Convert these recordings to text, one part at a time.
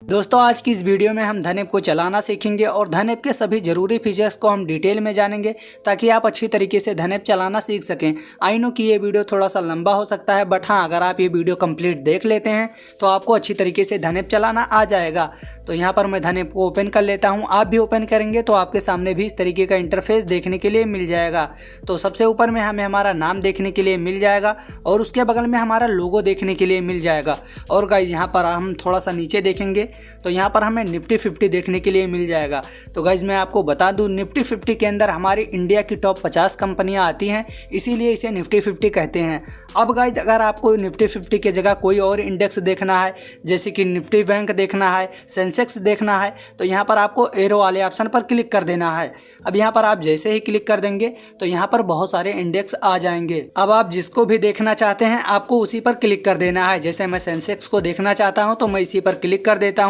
दोस्तों आज की इस वीडियो में हम धन ऐप को चलाना सीखेंगे और धन ऐप के सभी जरूरी फीचर्स को हम डिटेल में जानेंगे ताकि आप अच्छी तरीके से धन ऐप चलाना सीख सकें। आई नो कि ये वीडियो थोड़ा सा लंबा हो सकता है, बट हाँ अगर आप ये वीडियो कंप्लीट देख लेते हैं तो आपको अच्छी तरीके से धन ऐप चलाना आ जाएगा। तो यहाँ पर मैं धन ऐप को ओपन कर लेता हूँ। आप भी ओपन करेंगे तो आपके सामने भी इस तरीके का इंटरफेस देखने के लिए मिल जाएगा। तो सबसे ऊपर में हमें हमारा नाम देखने के लिए मिल जाएगा और उसके बगल में हमारा लोगो देखने के लिए मिल जाएगा। और गाइस यहाँ पर हम थोड़ा सा नीचे देखेंगे तो यहाँ पर हमें निफ्टी 50 देखने के लिए मिल जाएगा। तो गाइज मैं आपको बता दूं निफ्टी 50 के अंदर हमारी इंडिया की टॉप 50 कंपनियां आती हैं, इसीलिए इसे निफ्टी 50 कहते हैं। अब गाइज अगर आपको निफ्टी 50 के जगह कोई और इंडेक्स देखना है, जैसे कि निफ्टी बैंक देखना है, सेंसेक्स देखना है, तो यहाँ पर आपको एरो वाले ऑप्शन पर क्लिक कर देना है। अब यहाँ पर आप जैसे ही क्लिक कर देंगे तो यहाँ पर बहुत सारे इंडेक्स आ जाएंगे। अब आप जिसको भी देखना चाहते हैं आपको उसी पर क्लिक कर देना है। जैसे मैं सेंसेक्स को देखना चाहता हूँ तो मैं इसी पर क्लिक कर देता हूँ।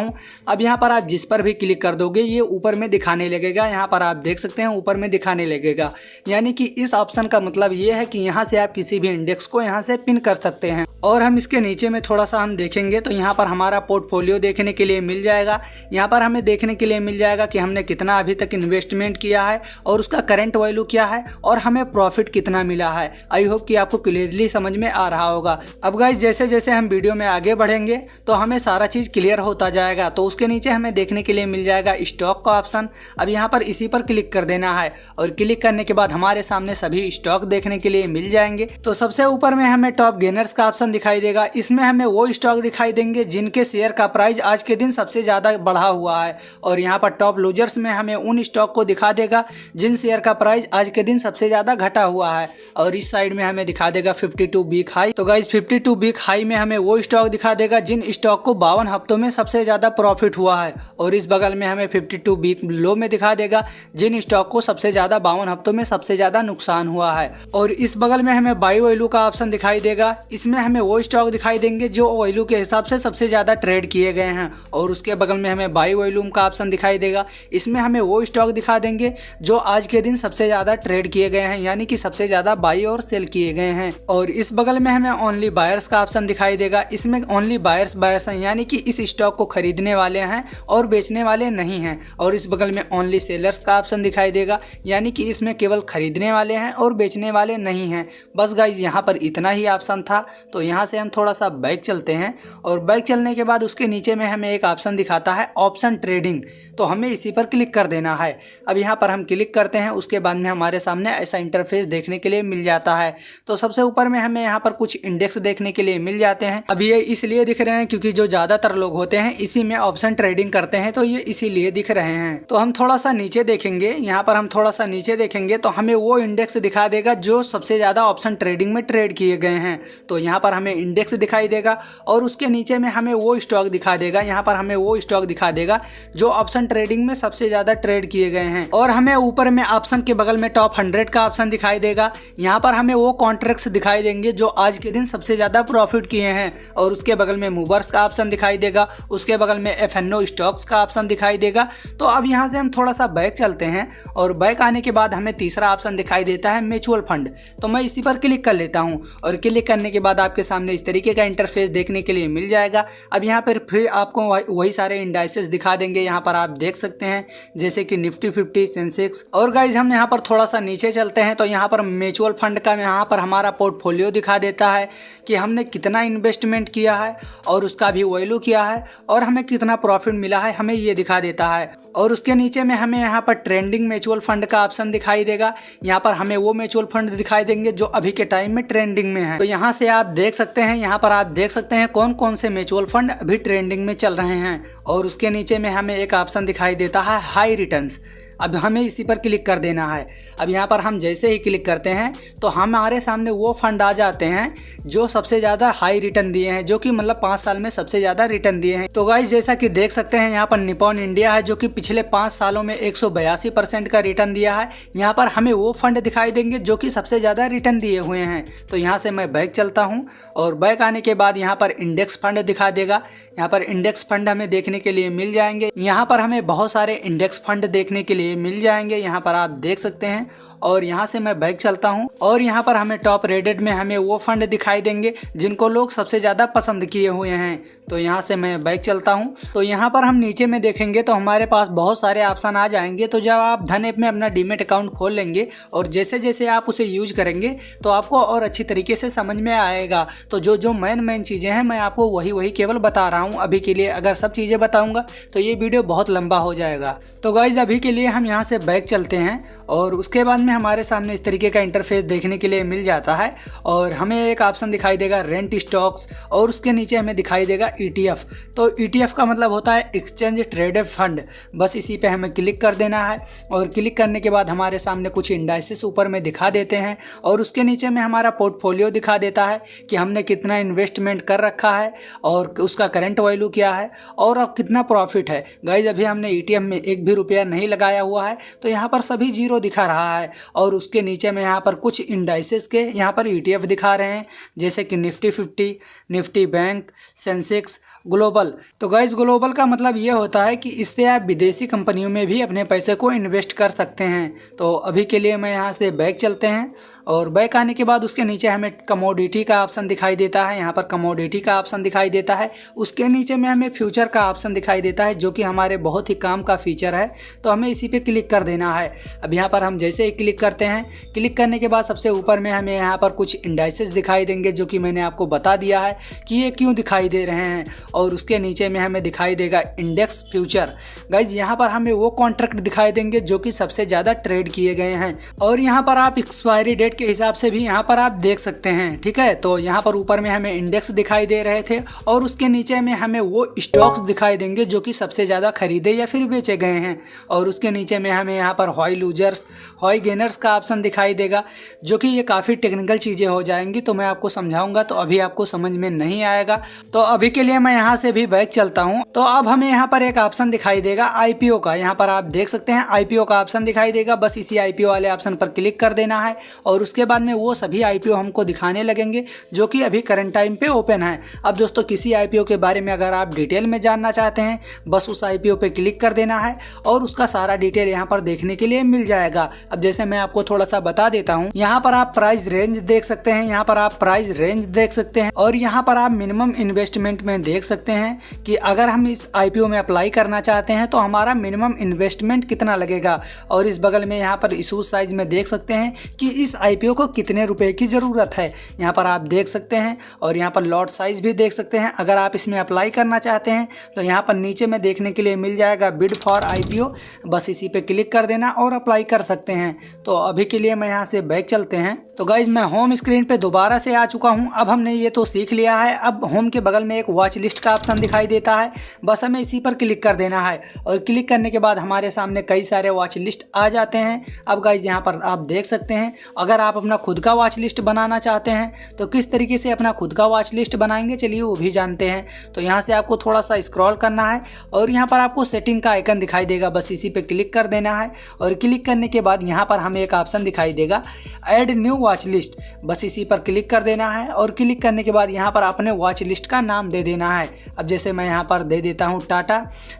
अब यहाँ पर आप जिस पर भी क्लिक कर दोगे ये ऊपर में दिखाने लगेगा। यहाँ पर आप देख सकते हैं ऊपर में दिखाने लगेगा, यानी कि इस ऑप्शन का मतलब ये है कि यहाँ से आप किसी भी इंडेक्स को यहाँ से पिन कर सकते हैं। और हम इसके नीचे में थोड़ा सा हम देखेंगे तो यहाँ पर हमारा पोर्टफोलियो देखने के लिए मिल जाएगा। यहाँ पर हमें देखने के लिए मिल जाएगा कि हमने कितना अभी तक इन्वेस्टमेंट किया है और उसका करंट वैल्यू क्या है और हमें प्रॉफिट कितना मिला है। आई होप कि आपको क्लियरली समझ में आ रहा होगा। अब गाइस जैसे जैसे हम वीडियो में आगे बढ़ेंगे तो हमें सारा चीज़ क्लियर होता जाएगा। तो उसके नीचे हमें देखने के लिए मिल जाएगा स्टॉक का ऑप्शन। अब यहाँ पर इसी पर क्लिक कर देना है और क्लिक करने के बाद हमारे सामने सभी स्टॉक देखने के लिए मिल जाएंगे। तो सबसे ऊपर में हमें टॉप गेनर्स का ऑप्शन दिखाई देगा। इसमें हमें वो स्टॉक दिखाई देंगे जिनके शेयर का प्राइस आज के दिन सबसे ज़्यादा बढ़ा हुआ है। और यहाँ पर टॉप लूजर्स में हमें उन स्टॉक को दिखा देगा जिन शेयर का प्राइस आज के दिन सबसे ज़्यादा घटा हुआ है। और इस साइड में हमें दिखा देगा 52 वीक हाई। तो गाइस 52 वीक हाई में हमें वो स्टॉक दिखा देगा जिन स्टॉक को 52 हफ्तों में सबसे ज़्यादा प्रॉफिट हुआ है। और इस बगल में हमें 52 वीक लो में दिखा देगा जिन स्टॉक को सबसे ज़्यादा 52 हफ्तों में सबसे ज़्यादा नुकसान हुआ है। और इस बगल में हमें बाई वैल्यू का ऑप्शन दिखाई देगा। इसमें हमें वो स्टॉक दिखाई देंगे जो वैल्यू के हिसाब से सबसे ज़्यादा ट्रेड किए गए हैं। और उसके बगल में हमें बाई वॉल्यूम का ऑप्शन दिखाई देगा। इसमें हमें वो स्टॉक दिखा देंगे जो आज के दिन सबसे ज़्यादा ट्रेड किए गए हैं, यानी कि सबसे ज़्यादा बाई और सेल किए गए हैं। और इस बगल में हमें ओनली बायर्स का ऑप्शन दिखाई देगा। इसमें ओनली बायर्स हैं, यानी कि इस स्टॉक को खरीदने वाले हैं और बेचने वाले नहीं हैं। और इस बगल में ओनली सेलर्स का ऑप्शन दिखाई देगा, यानी कि इसमें केवल खरीदने वाले हैं और बेचने वाले नहीं हैं। बस गाइज यहाँ पर इतना ही ऑप्शन था। तो यहाँ से हम थोड़ा सा बैक चलते हैं और बैक चलने के बाद उसके नीचे में हमें एक ऑप्शन दिखाता है ऑप्शन ट्रेडिंग। तो हमें इसी पर क्लिक कर देना है। अब यहाँ पर हम क्लिक करते हैं, उसके बाद में हमारे सामने ऐसा इंटरफेस देखने के लिए मिल जाता है। तो सबसे ऊपर में हमें यहाँ पर कुछ इंडेक्स देखने के लिए मिल जाते हैं। अब ये इसलिए दिख रहे हैं क्योंकि जो ज़्यादातर लोग होते हैं इसी में ऑप्शन ट्रेडिंग करते हैं, तो ये इसीलिए दिख रहे हैं। तो हम थोड़ा सा नीचे देखेंगे, यहाँ पर हम थोड़ा सा नीचे देखेंगे तो हमें वो इंडेक्स दिखा देगा जो सबसे ज़्यादा ऑप्शन ट्रेडिंग में ट्रेड किए गए हैं। तो यहाँ पर हमें इंडेक्स दिखाई देगा और उसके नीचे में हमें वो स्टॉक दिखा देगा। यहाँ पर हमें वो स्टॉक दिखा देगा जो ऑप्शन ट्रेडिंग में सबसे ज़्यादा ट्रेड किए गए हैं। और हमें ऊपर में ऑप्शन के बगल में टॉप 100 का ऑप्शन दिखाई देगा। यहाँ पर हमें वो कॉन्ट्रैक्ट्स दिखाई देंगे जो आज के दिन सबसे ज़्यादा प्रॉफिट किए हैं। और उसके बगल में मूवर्स का ऑप्शन दिखाई देगा, उसके बगल में FNO स्टॉक्स का ऑप्शन दिखाई देगा। तो अब यहाँ से हम थोड़ा सा बैक चलते हैं और बैक आने के बाद हमें तीसरा ऑप्शन दिखाई देता है म्यूचुअल फंड। तो मैं इसी पर क्लिक कर लेता हूँ और क्लिक करने के बाद आपके सामने इस तरीके का इंटरफेस देखने के लिए मिल जाएगा। अब यहाँ पर फिर आपको वही सारे इंडाइसेस दिखा देंगे। यहाँ पर आप देख सकते हैं जैसे कि निफ्टी 50, सेंसेक्स। और गाइज हम यहाँ पर थोड़ा सा नीचे चलते हैं तो यहाँ पर म्यूचुअल फंड का यहाँ पर हमारा पोर्टफोलियो दिखा देता है कि हमने कितना इन्वेस्टमेंट किया है और उसका भी वैल्यू किया है और हमें कितना प्रॉफिट मिला है, हमें ये दिखा देता है। और उसके नीचे में हमें यहाँ पर ट्रेंडिंग म्यूचुअल फंड का ऑप्शन दिखाई देगा। यहाँ पर हमें वो म्यूचुअल फंड दिखाई देंगे जो अभी के टाइम में ट्रेंडिंग में है। तो यहाँ से आप देख सकते हैं, यहाँ पर आप देख सकते हैं कौन कौन से म्यूचुअल फंड अभी ट्रेंडिंग में चल रहे हैं। और उसके नीचे में हमें एक ऑप्शन दिखाई देता है हाई रिटर्न्स। अब हमें इसी पर क्लिक कर देना है। अब यहाँ पर हम जैसे ही क्लिक करते हैं तो हमारे सामने वो फंड आ जाते हैं जो सबसे ज़्यादा हाई रिटर्न दिए हैं, जो कि मतलब 5 साल में सबसे ज़्यादा रिटर्न दिए हैं। तो गाइस जैसा कि देख सकते हैं यहाँ पर निपॉन इंडिया है जो कि पिछले 5 सालों में 182% का रिटर्न दिया है। यहाँ पर हमें वो फंड दिखाई देंगे जो कि सबसे ज़्यादा रिटर्न दिए हुए हैं। तो यहाँ से मैं बैक चलता हूँ और बैक आने के बाद यहाँ पर इंडेक्स फंड दिखा देगा। यहाँ पर इंडेक्स फंड हमें देखने के लिए मिल जाएंगे। यहाँ पर हमें बहुत सारे इंडेक्स फंड देखने के लिए मिल जाएंगे, यहाँ पर आप देख सकते हैं। और यहाँ से मैं बैक चलता हूँ और यहाँ पर हमें टॉप रेटेड में हमें वो फंड दिखाई देंगे जिनको लोग सबसे ज़्यादा पसंद किए हुए हैं। तो यहाँ से मैं बैक चलता हूँ। तो यहाँ पर हम नीचे में देखेंगे तो हमारे पास बहुत सारे ऑप्शन आ जाएंगे। तो जब आप धन ऐप में अपना डीमेट अकाउंट खोल लेंगे और जैसे जैसे आप उसे यूज करेंगे तो आपको और अच्छी तरीके से समझ में आएगा। तो जो मेन चीज़ें हैं मैं आपको वही केवल बता रहा हूँ अभी के लिए। अगर सब चीज़ें बताऊँगा तो ये वीडियो बहुत लंबा हो जाएगा। तो गाइज अभी के लिए हम यहाँ से बैक चलते हैं और उसके बाद में हमारे सामने इस तरीके का इंटरफेस देखने के लिए मिल जाता है और हमें एक ऑप्शन दिखाई देगा रेंट स्टॉक्स और उसके नीचे हमें दिखाई देगा ETF। तो ETF का मतलब होता है एक्सचेंज ट्रेडेड फंड। बस इसी पे हमें क्लिक कर देना है और क्लिक करने के बाद हमारे सामने कुछ इंडाइसेस ऊपर में दिखा देते हैं और उसके नीचे में हमारा पोर्टफोलियो दिखा देता है कि हमने कितना इन्वेस्टमेंट कर रखा है और उसका करंट वैल्यू क्या है और अब कितना प्रॉफिट है। गाइज अभी हमने ETF में एक भी रुपया नहीं लगाया हुआ है तो यहाँ पर सभी जीरो दिखा रहा है और उसके नीचे में यहाँ पर कुछ इंडाइसेस के यहाँ पर ETF दिखा रहे हैं जैसे कि Nifty 50, Nifty bank, Sensex, global. तो गाइज ग्लोबल का मतलब ये होता है कि इससे आप विदेशी कंपनियों में भी अपने पैसे को इन्वेस्ट कर सकते हैं। तो अभी के लिए मैं यहाँ से बैक चलते हैं और बैक आने के बाद उसके नीचे हमें कमोडिटी का ऑप्शन दिखाई देता है। यहाँ पर कमोडिटी का ऑप्शन दिखाई देता है। उसके नीचे में हमें फ्यूचर का ऑप्शन दिखाई देता है जो कि हमारे बहुत ही काम का फीचर है। तो हमें इसी पे क्लिक कर देना है। अब यहाँ पर हम जैसे ही क्लिक करते हैं, क्लिक करने के बाद सबसे ऊपर में हमें यहाँ पर कुछ इंडाइसेस दिखाई देंगे जो कि मैंने आपको बता दिया है कि ये क्यों दिखाई दे रहे हैं। और उसके नीचे में हमें दिखाई देगा इंडेक्स फ्यूचर। गाइज यहाँ पर हमें वो कॉन्ट्रैक्ट दिखाई देंगे जो कि सबसे ज़्यादा ट्रेड किए गए हैं और यहाँ पर आप एक्सपायरी डेट के हिसाब से भी यहाँ पर आप देख सकते हैं। ठीक है, तो यहाँ पर ऊपर में हमें इंडेक्स दिखाई दे रहे थे और उसके नीचे में हमें वो स्टॉक्स दिखाई देंगे जो कि सबसे ज़्यादा खरीदे या फिर बेचे गए हैं और उसके नीचे में हमें यहाँ पर हाई लूजर्स, हाई गेनर्स का ऑप्शन दिखाई देगा जो कि ये काफ़ी टेक्निकल चीज़ें हो जाएंगी। तो मैं आपको समझाऊंगा तो अभी आपको समझ में नहीं आएगा। तो अभी के लिए मैं यहाँ से भी बैक चलता हूँ। तो अब हमें यहाँ पर एक ऑप्शन दिखाई देगा IPO का। यहाँ पर आप देख सकते हैं IPO का ऑप्शन दिखाई देगा। बस इसी IPO वाले ऑप्शन पर क्लिक कर देना है और उसके बाद में वो सभी IPO हमको दिखाने लगेंगे जो कि अभी करंट टाइम पे ओपन है। अब दोस्तों किसी IPO के बारे में अगर आप डिटेल में जानना चाहते हैं बस उस IPO पे क्लिक कर देना है और उसका सारा डिटेल यहाँ पर देखने के लिए मिल जाएगा। अब जैसे मैं आपको थोड़ा सा बता देता हूँ, यहाँ पर आप प्राइस रेंज देख सकते हैं, यहाँ पर आप प्राइस रेंज देख सकते हैं और यहाँ पर आप मिनिमम इन्वेस्टमेंट में देख सकते हैं कि अगर हम इस IPO में अप्लाई करना चाहते हैं तो हमारा मिनिमम इन्वेस्टमेंट कितना लगेगा। और इस बगल में यहाँ पर इशू साइज में देख सकते हैं कि इस IPO को कितने रुपए की ज़रूरत है, यहाँ पर आप देख सकते हैं। और यहाँ पर लॉट साइज भी देख सकते हैं। अगर आप इसमें अप्लाई करना चाहते हैं तो यहाँ पर नीचे में देखने के लिए मिल जाएगा बिड फॉर IPO। बस इसी पे क्लिक कर देना और अप्लाई कर सकते हैं। तो अभी के लिए मैं यहाँ से बैक चलते हैं। तो गाइज मैं होम स्क्रीन पे दोबारा से आ चुका हूँ। अब हमने ये तो सीख लिया है। अब होम के बगल में एक वॉच लिस्ट का ऑप्शन दिखाई देता है, बस हमें इसी पर क्लिक कर देना है और क्लिक करने के बाद हमारे सामने कई सारे वॉच लिस्ट आ जाते हैं। अब गाइज यहाँ पर आप देख सकते हैं, अगर आप अपना खुद का वॉच लिस्ट बनाना चाहते हैं तो किस तरीके से अपना खुद का वॉच लिस्ट बनाएंगे चलिए वो भी जानते हैं। तो यहाँ से आपको थोड़ा सा स्क्रॉल करना है और यहाँ पर आपको सेटिंग का आइकन दिखाई देगा, बस इसी पे क्लिक कर देना है और क्लिक करने के बाद यहाँ पर हमें एक ऑप्शन दिखाई देगा ऐड न्यू वॉच लिस्ट। बस इसी पर क्लिक कर देना है और क्लिक करने के बाद यहाँ पर अपने वॉच लिस्ट का नाम दे देना है। अब जैसे मैं यहाँ पर दे देता हूँ टाटा,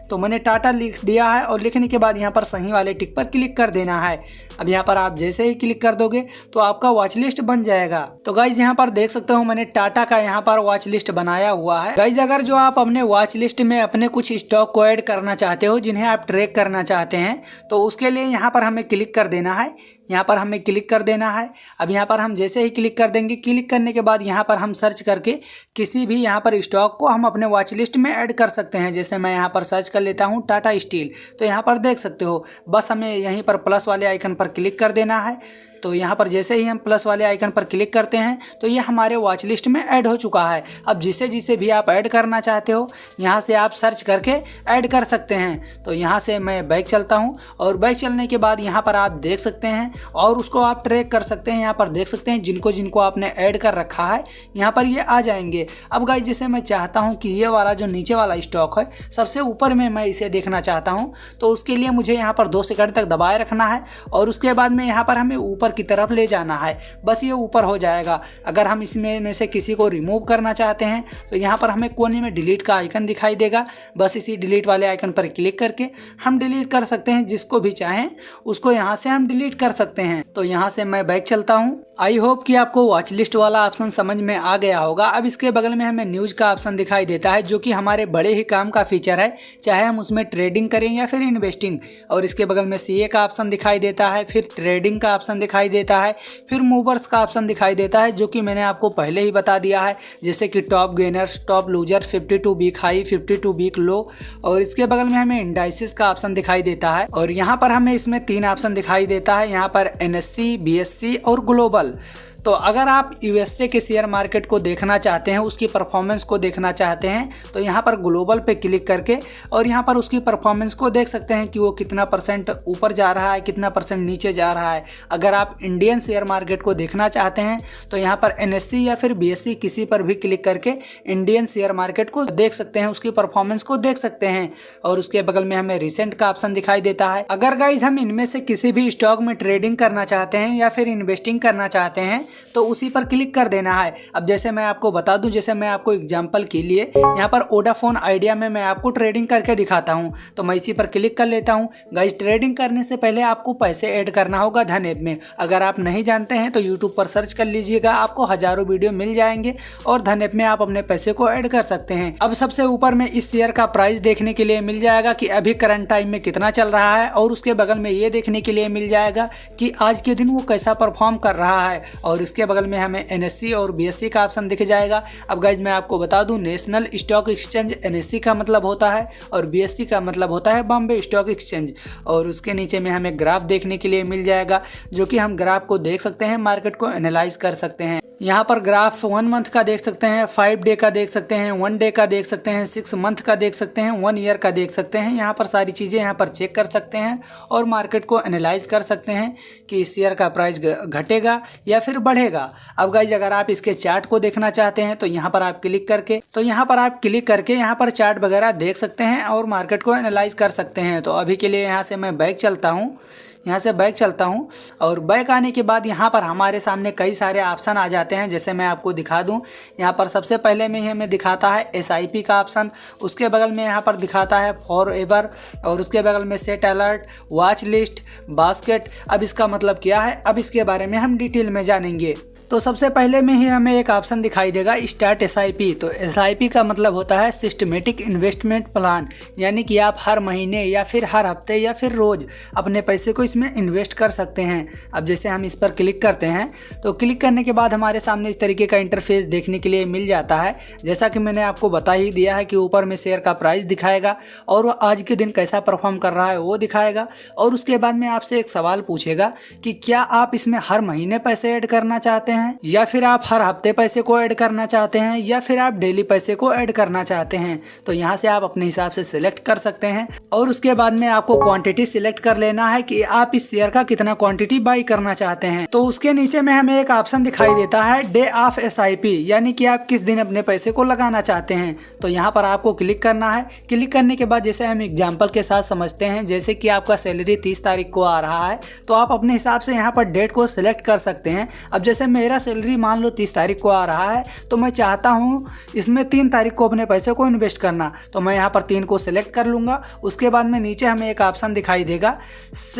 तो मैंने टाटा लिख दिया है और लिखने के बाद यहाँ पर सही वाले टिक पर क्लिक कर देना है। अब यहाँ पर आप जैसे ही क्लिक कर दोगे तो आपका वॉच लिस्ट बन जाएगा। तो गाइज यहाँ पर देख सकते हो मैंने टाटा का यहाँ पर वॉच लिस्ट बनाया हुआ है। गाइज अगर जो आप अपने वॉच लिस्ट में अपने कुछ स्टॉक को ऐड करना चाहते हो जिन्हें आप ट्रैक करना चाहते हैं तो उसके लिए यहाँ पर हमें क्लिक कर देना है। यहाँ पर हमें क्लिक कर देना है। अब यहाँ पर हम जैसे ही क्लिक कर देंगे, क्लिक करने के बाद यहाँ पर हम सर्च करके किसी भी यहाँ पर स्टॉक को हम अपने वॉच लिस्ट में ऐड कर सकते हैं। जैसे मैं यहाँ पर सर्च कर लेता हूँ टाटा स्टील, तो यहाँ पर देख सकते हो बस हमें यहीं पर प्लस वाले आइकन पर क्लिक कर देना है। तो यहाँ पर जैसे ही हम प्लस वाले आइकन पर क्लिक करते हैं तो ये हमारे वॉच लिस्ट में ऐड हो चुका है। अब जिसे जिसे भी आप ऐड करना चाहते हो यहाँ से आप सर्च करके ऐड कर सकते हैं। तो यहाँ से मैं बैक चलता हूँ और बैक चलने के बाद यहाँ पर आप देख सकते हैं और उसको आप ट्रैक कर सकते हैं। यहाँ पर देख सकते हैं जिनको जिनको आपने ऐड कर रखा है यहाँ पर ये आ जाएंगे। अब गाइस जैसे मैं चाहता हूँ कि ये वाला जो नीचे वाला स्टॉक है सबसे ऊपर में मैं इसे देखना चाहता हूँ, तो उसके लिए मुझे यहाँ पर 2 सेकंड तक दबाए रखना है और उसके बाद में यहाँ पर हमें ऊपर ऊपर की तरफ ले जाना है, बस ये ऊपर हो जाएगा। अगर हम इसमें में से किसी को रिमूव करना चाहते हैं तो यहाँ पर हमें कोने में डिलीट का आइकन दिखाई देगा, बस इसी डिलीट वाले आइकन पर क्लिक करके हम डिलीट कर सकते हैं। जिसको भी चाहें उसको यहाँ से हम डिलीट कर सकते हैं। तो यहाँ से मैं बैक चलता हूँ। आई होप कि आपको वॉच लिस्ट वाला ऑप्शन समझ में आ गया होगा। अब इसके बगल में हमें न्यूज़ का ऑप्शन दिखाई देता है, जो कि हमारे बड़े ही काम का फीचर है, चाहे हम उसमें ट्रेडिंग करें या फिर इन्वेस्टिंग। और इसके बगल में सीए का ऑप्शन दिखाई देता है, फिर ट्रेडिंग का ऑप्शन दिखाई देता है, फिर मूवर्स का ऑप्शन दिखाई देता है, जो कि मैंने आपको पहले ही बता दिया है, जैसे कि top gainers, top loser, 52 week high, 52 week low. और इसके बगल में हमें इंडाइसिस का ऑप्शन दिखाई देता है, और यहाँ पर हमें इसमें 3 ऑप्शन दिखाई देता है, यहाँ पर NSE, BSE और ग्लोबल। तो अगर आप यूएसए के शेयर मार्केट को देखना चाहते हैं, उसकी परफॉर्मेंस को देखना चाहते हैं, तो यहाँ पर ग्लोबल पे क्लिक करके और यहाँ पर उसकी परफॉर्मेंस को देख सकते हैं कि वो कितना % ऊपर जा रहा है, कितना % नीचे जा रहा है। अगर आप इंडियन शेयर मार्केट को देखना चाहते हैं तो यहाँ पर NSE या फिर BSE किसी पर भी क्लिक करके इंडियन शेयर मार्केट को देख सकते हैं, उसकी परफॉर्मेंस को देख सकते हैं। और उसके बगल में हमें रिसेंट का ऑप्शन दिखाई देता है। अगर गाइज हम इनमें से किसी भी स्टॉक में ट्रेडिंग करना चाहते हैं या फिर इन्वेस्टिंग करना चाहते हैं तो उसी पर क्लिक कर देना है। अब जैसे मैं आपको बता दूं, जैसे मैं आपको एग्जांपल के लिए यहाँ पर वोडाफोन आइडिया में मैं आपको ट्रेडिंग करके दिखाता हूँ, तो मैं इसी पर क्लिक कर लेता हूँ। गाइस, ट्रेडिंग करने से पहले आपको पैसे ऐड करना होगा धन ऐप में। अगर आप नहीं जानते हैं तो यूट्यूब पर सर्च कर लीजिएगा, आपको हजारों वीडियो मिल जाएंगे और धन ऐप में आप अपने पैसे को ऐड कर सकते हैं। अब सबसे ऊपर में इस शेयर का प्राइस देखने के लिए मिल जाएगा कि अभी करंट टाइम में कितना चल रहा है, और उसके बगल में ये देखने के लिए मिल जाएगा कि आज के दिन वो कैसा परफॉर्म कर रहा है। और इसके बगल में हमें NSE और BSE का ऑप्शन दिख जाएगा। अब गाइज मैं आपको बता दूं, नेशनल स्टॉक एक्सचेंज NSE का मतलब होता है और BSE का मतलब होता है बॉम्बे स्टॉक एक्सचेंज। और उसके नीचे में हमें ग्राफ देखने के लिए मिल जाएगा, जो कि हम ग्राफ को देख सकते हैं, मार्केट को एनालाइज कर सकते हैं। यहाँ पर ग्राफ 1 मंथ का देख सकते हैं, 5 डे का देख सकते हैं, 1 डे का देख सकते हैं, 6 मंथ का देख सकते हैं, 1 ईयर का देख सकते हैं। यहाँ पर सारी चीज़ें यहाँ पर चेक कर सकते हैं और मार्केट को एनालाइज कर सकते हैं कि इस शेयर का प्राइस घटेगा या फिर बढ़ेगा। अब गाइज अगर आप इसके चार्ट को देखना चाहते हैं तो यहाँ पर आप क्लिक करके यहाँ पर चार्ट वगैरह देख सकते हैं और मार्केट को एनालाइज कर सकते हैं। तो अभी के लिए यहाँ से मैं बैक चलता हूँ और बैक आने के बाद यहाँ पर हमारे सामने कई सारे ऑप्शन आ जाते हैं। जैसे मैं आपको दिखा दूँ, यहाँ पर सबसे पहले में ही हमें दिखाता है SIP का ऑप्शन, उसके बगल में यहाँ पर दिखाता है फॉरएवर, और उसके बगल में set alert, watch list, basket. अब इसका मतलब क्या है, अब इसके बारे में हम डिटेल में जानेंगे। तो सबसे पहले में ही हमें एक ऑप्शन दिखाई देगा स्टार्ट SIP। तो SIP का मतलब होता है सिस्टमेटिक इन्वेस्टमेंट प्लान, यानी कि आप हर महीने या फिर हर हफ्ते या फिर रोज़ अपने पैसे को इसमें इन्वेस्ट कर सकते हैं। अब जैसे हम इस पर क्लिक करते हैं तो क्लिक करने के बाद हमारे सामने इस तरीके का इंटरफेस देखने के लिए मिल जाता है। जैसा कि मैंने आपको बता ही दिया है कि ऊपर में शेयर का प्राइस दिखाएगा और वो आज के दिन कैसा परफॉर्म कर रहा है वो दिखाएगा, और उसके बाद में आपसे एक सवाल पूछेगा कि क्या आप इसमें हर महीने पैसे ऐड करना चाहते हैं या फिर आप हर हफ्ते पैसे को ऐड करना चाहते हैं या फिर आप डेली पैसे को ऐड करना चाहते हैं। तो यहाँ से आप अपने हिसाब से सिलेक्ट कर सकते हैं, और उसके बाद में आपको क्वांटिटी सिलेक्ट कर लेना है कि आप इस शेयर का कितना क्वांटिटी बाई करना चाहते हैं। तो उसके नीचे में हमें एक ऑप्शन दिखाई देता है डे ऑफ SIP, यानी कि आप किस दिन अपने पैसे को लगाना चाहते हैं। तो यहाँ पर आपको क्लिक करना है। क्लिक करने के बाद जैसे हम एग्जाम्पल के साथ समझते हैं, जैसे कि आपका सैलरी 30 तारीख को आ रहा है, तो आप अपने हिसाब से यहाँ पर डेट को सिलेक्ट कर सकते हैं। अब जैसे मेरा सैलरी मान लो 30 तारीख को आ रहा है, तो मैं चाहता हूँ इसमें 3 तारीख को अपने पैसे को इन्वेस्ट करना, तो मैं यहाँ पर 3 को सिलेक्ट कर लूँगा। उसके बाद में नीचे हमें एक ऑप्शन दिखाई देगा,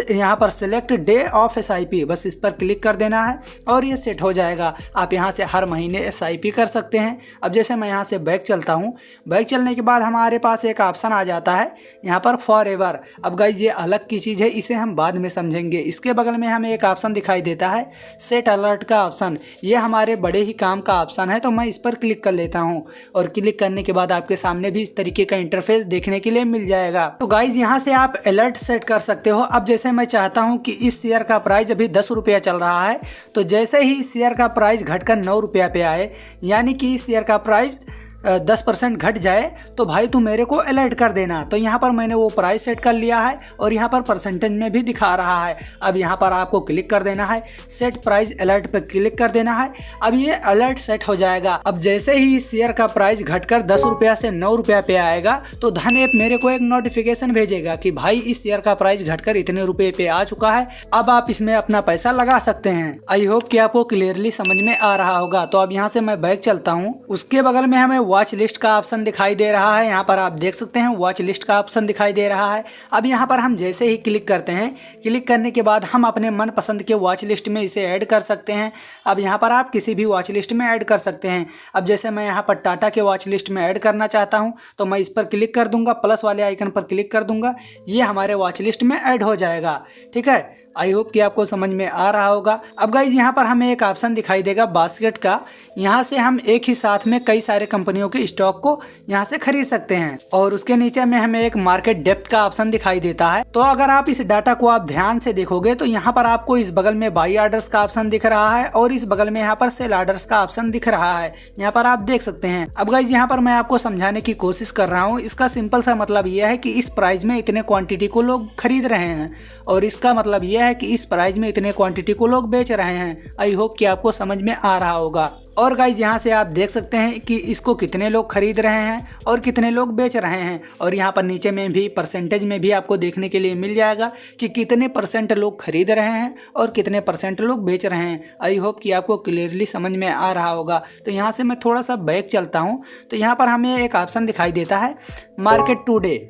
यहाँ पर सिलेक्ट डे ऑफ SIP, बस इस पर क्लिक कर देना है और ये सेट हो जाएगा। आप यहाँ से हर महीने SIP कर सकते हैं। अब जैसे मैं यहाँ से बैक चलता हूँ, बैक चलने के बाद हमारे पास एक ऑप्शन आ जाता है यहाँ पर फॉरएवर। अब गाइज ये अलग की चीज़ है, इसे हम बाद में समझेंगे। इसके बगल में हमें एक ऑप्शन दिखाई देता है सेट अलर्ट का ऑप्शन, ये हमारे बड़े ही काम का ऑप्शन है। तो मैं इस पर क्लिक कर लेता हूँ और क्लिक करने के बाद आपके सामने भी इस तरीके का इंटरफेस देखने के लिए मिल जाएगा। तो गाइज यहाँ से आप अलर्ट सेट कर सकते हो। अब जैसे मैं चाहता हूँ कि इस शेयर का प्राइस अभी 10 रुपया चल रहा है, तो जैसे ही इस शेयर का प्राइस घटकर 9 रुपया पे आए, यानी कि इस शेयर का प्राइस 10% घट जाए तो भाई तू मेरे को अलर्ट कर देना। तो यहाँ पर मैंने वो प्राइस सेट कर लिया है और यहाँ पर परसेंटेज में भी दिखा रहा है। अब यहाँ पर आपको क्लिक कर देना है, सेट प्राइस अलर्ट पे क्लिक कर देना है। अब ये अलर्ट सेट हो जाएगा। अब जैसे ही इस शेयर का प्राइस घटकर 10 रुपया से 9 रुपया पे आएगा तो धन ऐप मेरे को एक नोटिफिकेशन भेजेगा कि भाई इस शेयर का प्राइस घटकर इतने रुपए पे आ चुका है, अब आप इसमें अपना पैसा लगा सकते हैं। आई होप कि आपको क्लियरली समझ में आ रहा होगा। तो अब यहाँ से मैं बैक चलता हूँ। उसके बगल में हमें वॉच लिस्ट का ऑप्शन दिखाई दे रहा है। यहाँ पर आप देख सकते हैं वॉच लिस्ट का ऑप्शन दिखाई दे रहा है। अब यहाँ पर हम जैसे ही क्लिक करते हैं, क्लिक करने के बाद हम अपने मनपसंद के वॉच लिस्ट में इसे ऐड कर सकते हैं। अब यहाँ पर आप किसी भी वॉच लिस्ट में ऐड कर सकते हैं। अब जैसे मैं यहाँ पर टाटा के वॉच लिस्ट में ऐड करना चाहता हूँ तो मैं इस पर क्लिक कर दूंगा, प्लस वाले आइकन पर क्लिक कर दूंगा, ये हमारे वॉच लिस्ट में ऐड हो जाएगा। ठीक है, आई होप कि आपको समझ में आ रहा होगा। अब गाइज यहाँ पर हमें एक ऑप्शन दिखाई देगा बास्केट का। यहाँ से हम एक ही साथ में कई सारे कंपनियों के स्टॉक को यहाँ से खरीद सकते हैं और उसके नीचे में हमें एक मार्केट डेप्थ का ऑप्शन दिखाई देता है। तो अगर आप इस डाटा को आप ध्यान से देखोगे तो यहाँ पर आपको इस बगल में बाई ऑर्डर्स का ऑप्शन दिख रहा है और इस बगल में यहाँ पर सेल ऑर्डर्स का ऑप्शन दिख रहा है। यहाँ पर आप देख सकते हैं। अब गाइज यहाँ पर मैं आपको समझाने की कोशिश कर रहा हूँ। इसका सिंपल सा मतलब यह है कि इस प्राइस में इतने क्वांटिटी को लोग खरीद रहे हैं और इसका मतलब यह है कि इस प्राइस में इतने क्वांटिटी को लोग बेच रहे हैं। आई होप कि आपको समझ में आ रहा होगा। और गाइज यहाँ से आप देख सकते हैं कि इसको कितने लोग खरीद रहे हैं और कितने लोग बेच रहे हैं। और यहाँ पर नीचे में भी परसेंटेज में भी आपको देखने के लिए मिल जाएगा कि कितने परसेंट लोग खरीद रहे हैं और कितने परसेंट लोग बेच रहे हैं। आई होप कि आपको क्लियरली समझ में आ रहा होगा। तो यहाँ से मैं थोड़ा सा बैक चलता हूँ। तो यहाँ पर हमें एक ऑप्शन दिखाई देता है मार्केट टुडे।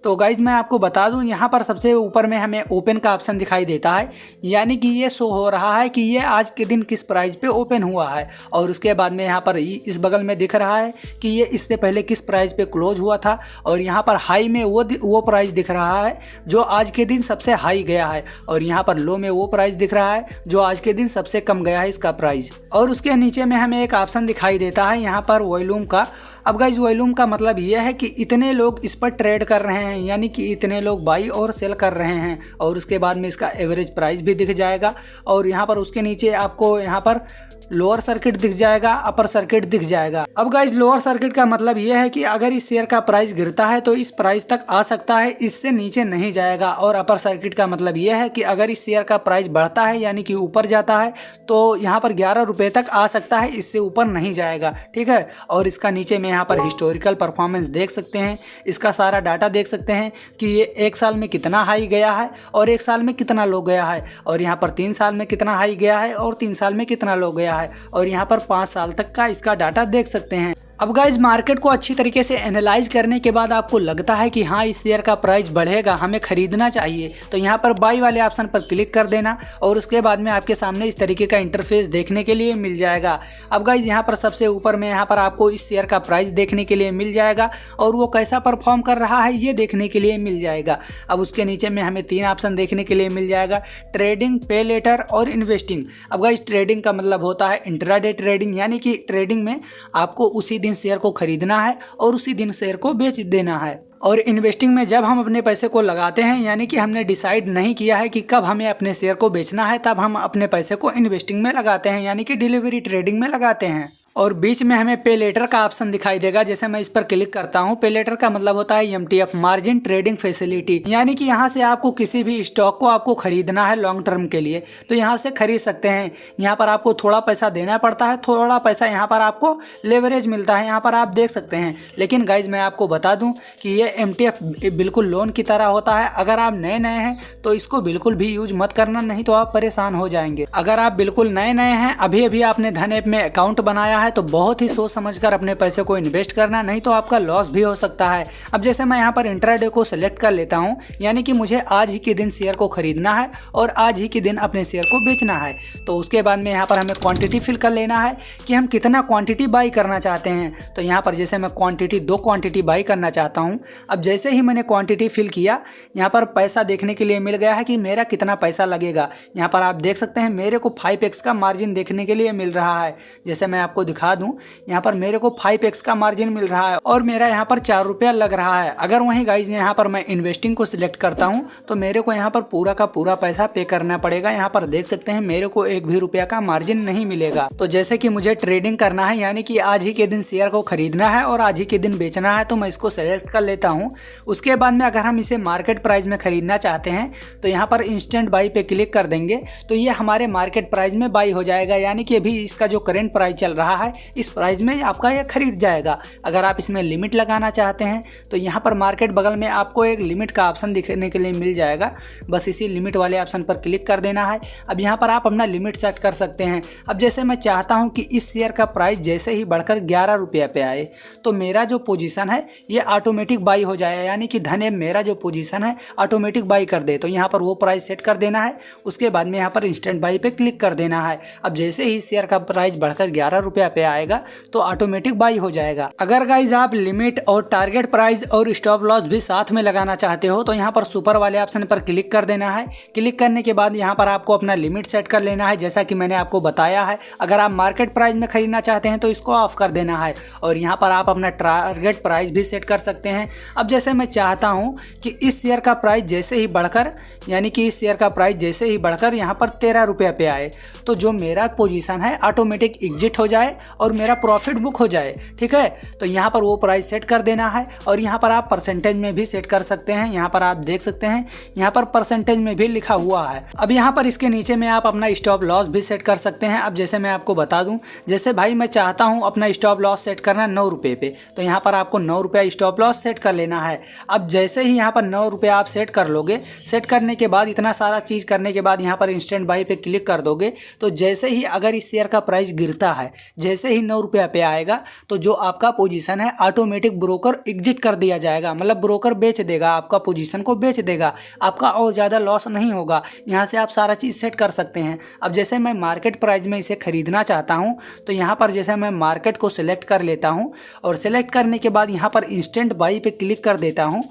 तो गाइज मैं आपको बता दूं, यहाँ पर सबसे ऊपर में हमें ओपन का ऑप्शन दिखाई देता है, यानी कि ये शो हो रहा है कि ये आज के दिन किस प्राइस पे ओपन हुआ है। और उसके बाद में यहाँ पर इस बगल में दिख रहा है कि ये इससे पहले किस प्राइस पे क्लोज हुआ था। और यहाँ पर हाई में वो प्राइस दिख रहा है जो आज के दिन सबसे हाई गया है और यहाँ पर लो में वो प्राइस दिख रहा है जो आज के दिन सबसे कम गया है इसका प्राइस। और उसके नीचे में हमें एक ऑप्शन दिखाई देता है यहाँ पर वॉल्यूम का। अब गाइज वॉल्यूम का मतलब यह है कि इतने लोग इस पर ट्रेड कर रहे हैं, यानी कि इतने लोग बाई और सेल कर रहे हैं। और उसके बाद में इसका एवरेज प्राइस भी दिख जाएगा। और यहाँ पर उसके नीचे आपको यहाँ पर लोअर सर्किट दिख जाएगा, अपर सर्किट दिख जाएगा। अब गाइज लोअर सर्किट का मतलब यह है कि अगर इस शेयर का प्राइस गिरता है तो इस प्राइस तक आ सकता है, इससे नीचे नहीं जाएगा। और अपर सर्किट का मतलब यह है कि अगर इस शेयर का प्राइस बढ़ता है यानी कि ऊपर जाता है तो यहाँ पर 11 रुपये तक आ सकता है, इससे ऊपर नहीं जाएगा। ठीक है, और इसका नीचे में यहाँ पर हिस्टोरिकल परफॉर्मेंस देख सकते हैं, इसका सारा डाटा देख सकते हैं कि ये 1 साल में कितना हाई गया है और 1 साल में कितना लो गया है। और यहाँ पर 3 साल में कितना हाई गया है और 3 साल में कितना लो गया है। और यहाँ पर 5 साल तक का इसका डाटा देख सकते हैं। अब गाइज मार्केट को अच्छी तरीके से एनालाइज करने के बाद आपको लगता है कि हाँ इस शेयर का प्राइस बढ़ेगा, हमें खरीदना चाहिए, तो यहाँ पर बाई वाले ऑप्शन पर क्लिक कर देना और उसके बाद में आपके सामने इस तरीके का इंटरफेस देखने के लिए मिल जाएगा। अब गाइज यहाँ पर सबसे ऊपर में यहाँ पर आपको इस शेयर का प्राइस देखने के लिए मिल जाएगा और वो कैसा परफॉर्म कर रहा है ये देखने के लिए मिल जाएगा। अब उसके नीचे में हमें 3 ऑप्शन देखने के लिए मिल जाएगा, ट्रेडिंग, पे लेटर और इन्वेस्टिंग। अब गाइज ट्रेडिंग का मतलब होता है इंट्राडे ट्रेडिंग, यानी कि ट्रेडिंग में आपको उसी दिन शेयर को खरीदना है और उसी दिन शेयर को बेच देना है। और इन्वेस्टिंग में जब हम अपने पैसे को लगाते हैं, यानी कि हमने डिसाइड नहीं किया है कि कब हमें अपने शेयर को बेचना है, तब हम अपने पैसे को इन्वेस्टिंग में लगाते हैं, यानी कि डिलीवरी ट्रेडिंग में लगाते हैं। और बीच में हमें पे लेटर का ऑप्शन दिखाई देगा। जैसे मैं इस पर क्लिक करता हूं, पे लेटर का मतलब होता है MTF, मार्जिन ट्रेडिंग फैसिलिटी, यानी कि यहां से आपको किसी भी स्टॉक को आपको खरीदना है लॉन्ग टर्म के लिए तो यहां से खरीद सकते हैं। यहां पर आपको थोड़ा पैसा देना पड़ता है, थोड़ा पैसा यहां पर आपको लेवरेज मिलता है, यहां पर आप देख सकते हैं। लेकिन गाइज मैं आपको बता दूं कि ये MTF बिल्कुल लोन की तरह होता है। अगर आप नए हैं तो इसको बिल्कुल भी यूज मत करना, नहीं तो आप परेशान हो जाएंगे। अगर आप बिल्कुल नए हैं, अभी आपने धन ऐप में अकाउंट बनाया है तो बहुत ही सोच समझकर अपने पैसे को इन्वेस्ट करना, नहीं तो आपका लॉस भी हो सकता है। अब जैसे मैं यहाँ पर इंट्राडे को सिलेक्ट कर लेता हूँ, यानी कि मुझे आज ही के दिन शेयर को खरीदना है और आज ही के दिन अपने शेयर को बेचना है। तो उसके बाद में यहाँ पर हमें क्वांटिटी फिल कर लेना है कि हम कितना क्वांटिटी बाई करना चाहते हैं। तो यहाँ पर जैसे मैं दो क्वांटिटी बाई करना चाहता हूँ। अब जैसे ही मैंने क्वांटिटी फिल किया, यहाँ पर पैसा देखने के लिए मिल गया है कि मेरा कितना पैसा लगेगा। यहाँ पर आप देख सकते हैं मेरे को 5x का मार्जिन देखने के लिए मिल रहा है। जैसे मैं आपको दिखा दूं, यहाँ पर मेरे को 5x का मार्जिन मिल रहा है और मेरा यहाँ पर 4 रुपया लग रहा है। अगर वहीं गाइज यहाँ पर मैं इन्वेस्टिंग को सिलेक्ट करता हूँ तो मेरे को यहाँ पर पूरा का पूरा पैसा पे करना पड़ेगा। यहाँ पर देख सकते हैं मेरे को 1 भी रुपया का मार्जिन नहीं मिलेगा। तो जैसे कि मुझे ट्रेडिंग करना है, यानी कि आज ही के दिन शेयर को खरीदना है और आज ही के दिन बेचना है, तो मैं इसको सेलेक्ट कर लेता हूँ। उसके बाद में अगर हम इसे मार्केट प्राइस में खरीदना चाहते हैं तो यहाँ पर इंस्टेंट बाई पे क्लिक कर देंगे तो ये हमारे मार्केट प्राइस में बाई हो जाएगा, यानी कि अभी इसका जो करंट प्राइस चल रहा है इस प्राइस में आपका ये खरीद जाएगा। अगर आप इसमें लिमिट लगाना चाहते हैं तो यहाँ पर मार्केट बगल में आपको एक लिमिट का ऑप्शन दिखने के लिए मिल जाएगा, बस इसी लिमिट वाले ऑप्शन पर क्लिक कर देना है। अब यहाँ पर आप अपना लिमिट सेट कर सकते हैं। अब जैसे मैं चाहता हूँ कि इस शेयर का प्राइस जैसे ही बढ़कर 11 रुपये पे आए तो मेरा जो पोजीशन है ये ऑटोमेटिक बाई हो जाए, यानी कि धन मेरा जो पोजीशन है ऑटोमेटिक बाई कर दे। तो यहाँ पर वो प्राइस सेट कर देना है। उसके बाद में यहाँ पर इंस्टेंट बाई पे क्लिक कर देना है। अब जैसे ही शेयर का प्राइस बढ़कर 11 रुपये पे आएगा तो ऑटोमेटिक बाई हो जाएगा। अगर गाइज आप लिमिट और टारगेट प्राइस और स्टॉप लॉस भी साथ में लगाना चाहते हो तो यहाँ पर सुपर वाले ऑप्शन पर क्लिक कर देना है। क्लिक करने के बाद यहाँ पर आपको अपना लिमिट सेट कर लेना है, जैसा कि मैंने आपको बताया है। अगर आप मार्केट प्राइस में खरीदना चाहते हैं तो इसको ऑफ कर देना है और यहाँ पर आप अपना टारगेट प्राइस भी सेट कर सकते हैं। अब जैसे मैं चाहता हूँ कि इस शेयर का प्राइस जैसे ही बढ़कर, यानी कि इस शेयर का प्राइस जैसे ही बढ़कर यहाँ पर 13 रुपये पे आए तो जो मेरा पोजीशन है ऑटोमेटिक एग्जिट हो जाए और मेरा प्रॉफिट बुक हो जाए। ठीक है, तो यहाँ पर वो प्राइस सेट कर देना है और यहाँ पर आप परसेंटेज में भी सेट कर सकते हैं। यहाँ पर आप देख सकते हैं यहाँ पर परसेंटेज में भी लिखा हुआ है। अब यहाँ पर इसके नीचे में आप अपना स्टॉप लॉस भी सेट कर सकते हैं। अब जैसे मैं आपको बता दूं, जैसे भाई मैं चाहता हूं अपना स्टॉप लॉस सेट करना 9 रुपये पे, तो यहाँ पर आपको 9 रुपया स्टॉप लॉस सेट कर लेना है। अब जैसे ही यहाँ पर 9 रुपया आप सेट कर लोगे, सेट करने के बाद इतना सारा चीज़ करने के बाद यहाँ पर इंस्टेंट बाई पे क्लिक कर दोगे तो जैसे ही अगर इस शेयर का प्राइस गिरता है, जैसे ही 9 रुपया पे आएगा तो जो आपका पोजीशन है ऑटोमेटिक ब्रोकर एग्जिट कर दिया जाएगा, मतलब ब्रोकर बेच देगा, आपका पोजीशन को बेच देगा, आपका और ज़्यादा लॉस नहीं होगा। यहाँ से आप सारा चीज़ सेट कर सकते हैं। अब जैसे मैं मार्केट प्राइस में इसे खरीदना चाहता हूँ तो यहाँ पर जैसे मैं मार्केट को सिलेक्ट कर लेता हूँ और सिलेक्ट करने के बाद यहाँ पर इंस्टेंट बाई पे क्लिक कर देता हूँ।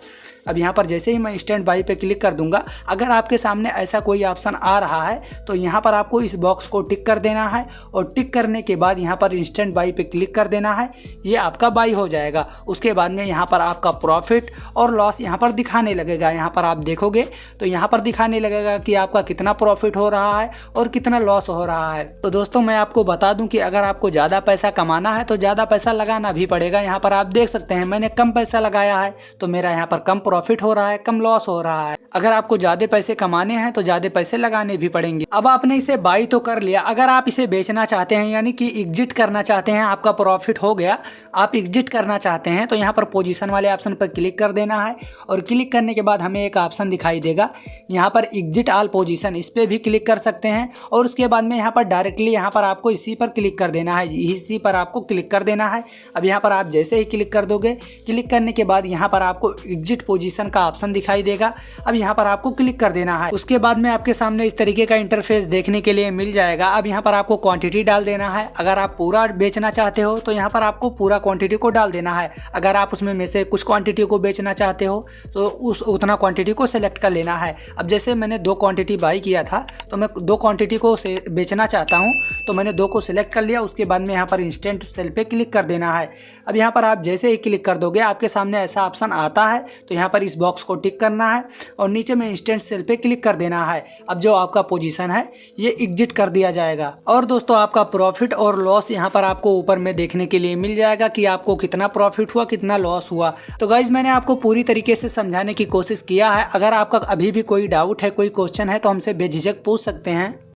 अब यहाँ पर जैसे ही मैं इंस्टेंट बाई पे क्लिक कर दूंगा, अगर आपके सामने ऐसा कोई ऑप्शन आ रहा है तो यहाँ पर आपको इस बॉक्स को टिक कर देना है और टिक करने के बाद यहाँ पर इंस्टेंट बाई पे क्लिक कर देना है। ये आपका बाई हो जाएगा। उसके बाद में यहाँ पर आपका प्रॉफिट और लॉस यहाँ पर दिखाने लगेगा। यहाँ पर आप देखोगे तो यहाँ पर दिखाने लगेगा कि आपका कितना प्रॉफिट हो रहा है और कितना लॉस हो रहा है। तो दोस्तों मैं आपको बता दूं कि अगर आपको ज़्यादा पैसा कमाना है तो ज़्यादा पैसा लगाना भी पड़ेगा। यहाँ पर आप देख सकते हैं मैंने कम पैसा लगाया है तो मेरा यहाँ पर कम प्रॉफिट हो रहा है, कम लॉस हो रहा है। अगर आपको ज़्यादा पैसे कमाने हैं तो ज़्यादा पैसे लगाने भी पड़ेंगे। अब आपने इसे बाई तो कर लिया, अगर आप इसे बेचना चाहते हैं यानी कि एग्जिट करना चाहते हैं, आपका प्रॉफिट हो गया, आप एग्जिट करना चाहते हैं तो यहाँ पर पोजीशन वाले ऑप्शन पर क्लिक कर देना है और क्लिक करने के बाद हमें एक ऑप्शन दिखाई देगा यहाँ पर एग्जिट ऑल पोजीशन, इस पर भी क्लिक कर सकते हैं और उसके बाद में यहाँ पर डायरेक्टली यहाँ पर आपको इसी पर क्लिक कर देना है, इसी पर आपको क्लिक कर देना है। अब यहाँ पर आप जैसे ही क्लिक कर दोगे, क्लिक करने के बाद यहाँ पर आपको एग्जिट पोजीशन का ऑप्शन दिखाई देगा। अब यहाँ पर आपको क्लिक कर देना है। उसके बाद में आपके सामने इस तरीके का इंटरफेस देखने के लिए मिल जाएगा। अब यहाँ पर आपको क्वांटिटी डाल देना है। अगर आप पूरा बेचना चाहते हो तो यहाँ पर आपको पूरा क्वांटिटी को डाल देना है। अगर आप उसमें में से कुछ क्वांटिटी को बेचना चाहते हो तो उतना क्वांटिटी को सिलेक्ट कर लेना है। अब जैसे मैंने 2 क्वांटिटी बाई किया था तो मैं 2 क्वांटिटी को बेचना चाहता हूँ तो मैंने 2 को सिलेक्ट कर लिया। उसके बाद में यहाँ पर इंस्टेंट सेल पे क्लिक कर देना है। अब यहाँ पर आप जैसे ही क्लिक कर दोगे आपके सामने ऐसा ऑप्शन आता है तो यहाँ पर इस बॉक्स को टिक करना है और नीचे में इंस्टेंट सेल पे क्लिक कर देना है। अब जो आपका पोजीशन है ये एग्जिट कर दिया जाएगा और दोस्तों आपका प्रॉफिट और लॉस यहाँ पर आपको ऊपर में देखने के लिए मिल जाएगा कि आपको कितना प्रॉफिट हुआ, कितना लॉस हुआ। तो गाइज मैंने आपको पूरी तरीके से समझाने की कोशिश किया है। अगर आपका अभी भी कोई डाउट है, कोई क्वेश्चन है तो हमसे बेझिझक पूछ सकते हैं।